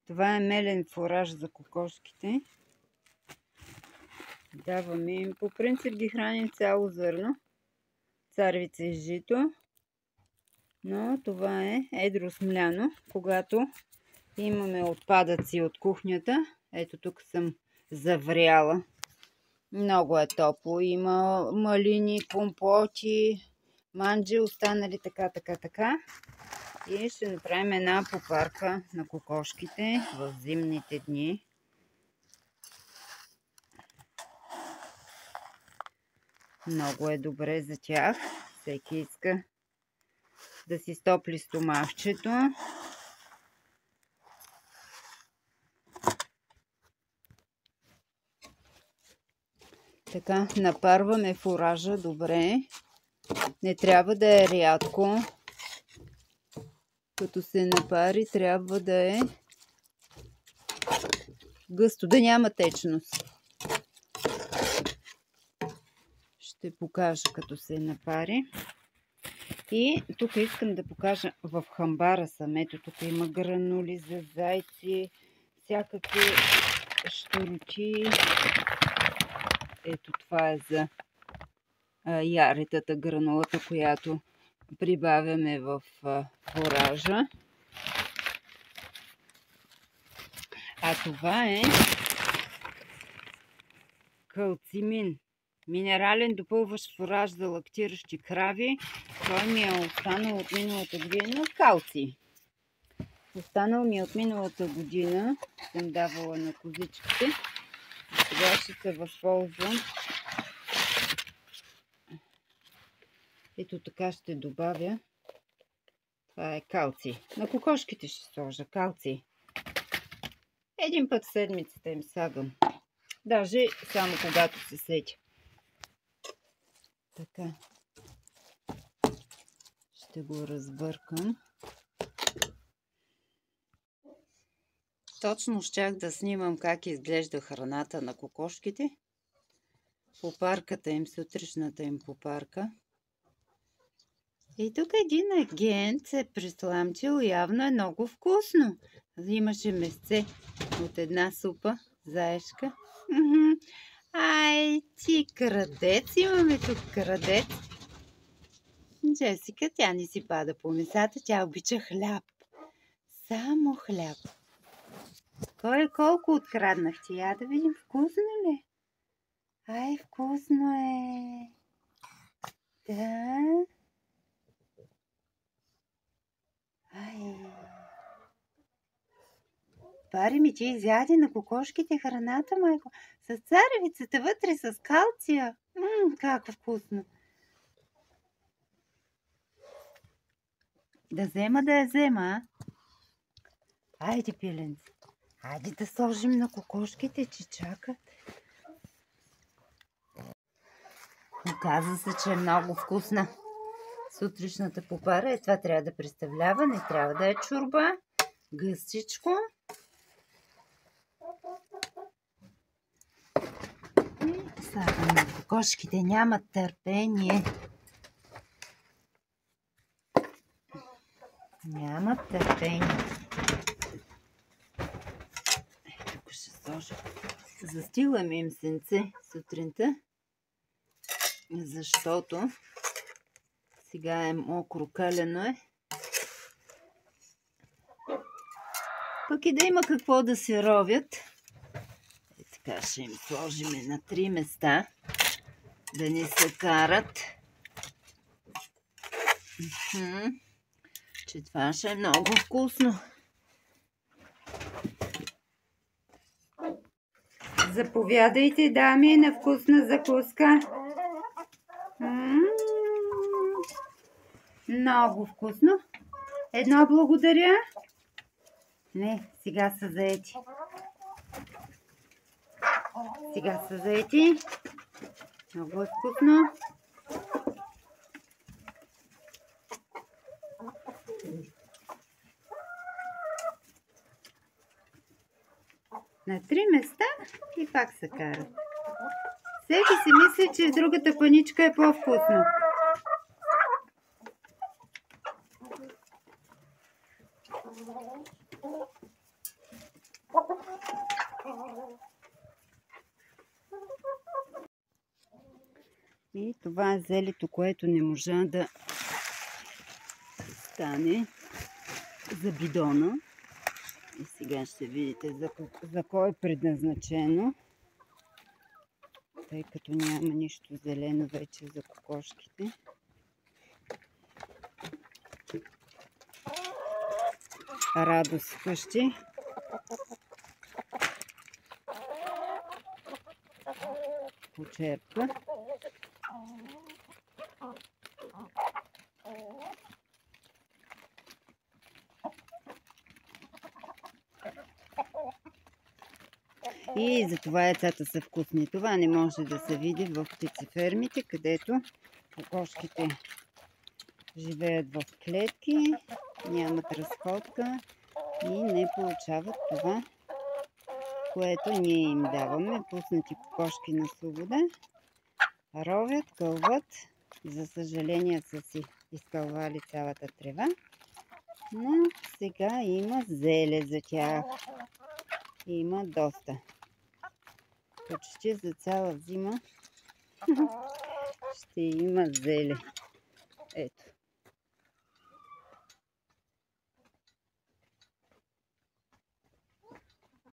Това е мелен фураж за кокошките. Даваме им, по принцип ги храним цяло зърно, царевица и жито, но това е едро смляно, когато имаме отпадъци от кухнята. Ето тук съм завряла. Много е топло. Има малини, компоти, манджи, останали така. И ще направим една попарка на кокошките в зимните дни. Много е добре за тях. Всеки иска да си стопли стомахчето. Така, напарваме фуража добре. Не трябва да е рядко. Като се напари, трябва да е гъсто, да няма течност. Ще покажа като се напари. И тук искам да покажа в хамбара съм. Ето тук има гранули за зайци, всякакви щурки. Ето това е за яретата, гранулата, която прибавяме в фуража. А това е калцимин. Минерален допълващ фураж за лактиращи крави. Той ми е останал от миналата година. Калций. Останал ми от миналата година. Съм давала на козичките. Сега ще се възползвам. Ето така ще добавя. Това е калций. На кокошките ще сложа калций. Един път в седмицата им слагам. Даже само когато се сетя. Така. Ще го разбъркам. Точно щях да снимам как изглежда храната на кокошките. Попарката им, сутрешната им попарка. И тук един агент се присламчил. Явно е много вкусно. Имаше месце от една супа. Заешка. Ай, ти крадец. Имаме тук крадец. Джесика, тя не си пада по месата. Тя обича хляб. Само хляб. Кой колко откраднахте? Я да видим, вкусно ли? Ай, вкусно е. Да. Ай. Пари ми, че изяде на кокошките храната, майко. С царевицата вътре, с калция. Как вкусно. Да я взема, а? Айде, пиленце. Айде да сложим на кокошките, че чакат. Оказва се, че е много вкусна. Сутрешната попара това трябва да представлява. Не трябва да е чорба. Гъстичко. И слагам на кокошките. Нямат търпение. Нямат търпение. Тук ще сложа. Застиламе им сенце сутринта, защото сега е мокро, калено е. Пък и да има какво да се ровят. И така ще им сложим на 3 места, да не се карат. Че това ще е много вкусно. Заповядайте, дами, на вкусна закуска. Много вкусно. Едно благодаря. Не, сега са заети. Сега са заети. Много е вкусно. На 3 места и пак се карат. Всеки си мисли, че другата паничка е по-вкусна. И това е зелето, което не можа да стане за бидона. И сега ще видите за кой е предназначено, тъй като няма нищо зелено вече за кокошките. Радост вкъщи. Почерпва. И затова яйцата са вкусни. Това не може да се види в птицефермите, където кокошките живеят в клетки, нямат разходка и не получават това, което ние им даваме. Пуснати кокошки на свобода ровят, кълват. За съжаление са си изкълвали цялата трева, но сега има зеле за тях. Има доста. Почти за цяла зима ще има зеле. Ето.